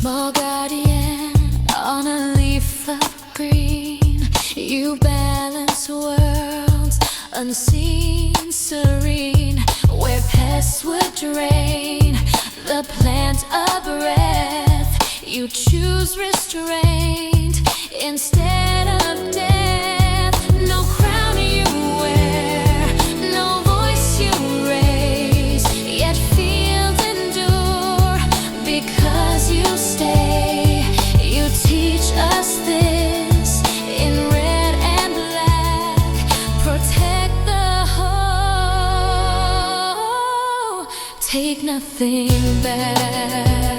Small guardian on a leaf of green, you balance worlds unseen, serene. Where pests would drain the plant a breath, you choose restraint instead of death. No crown you wear, no voice you raise, yet fields endure because you stay. You teach us this in red and black. Protect the whole, take nothing back.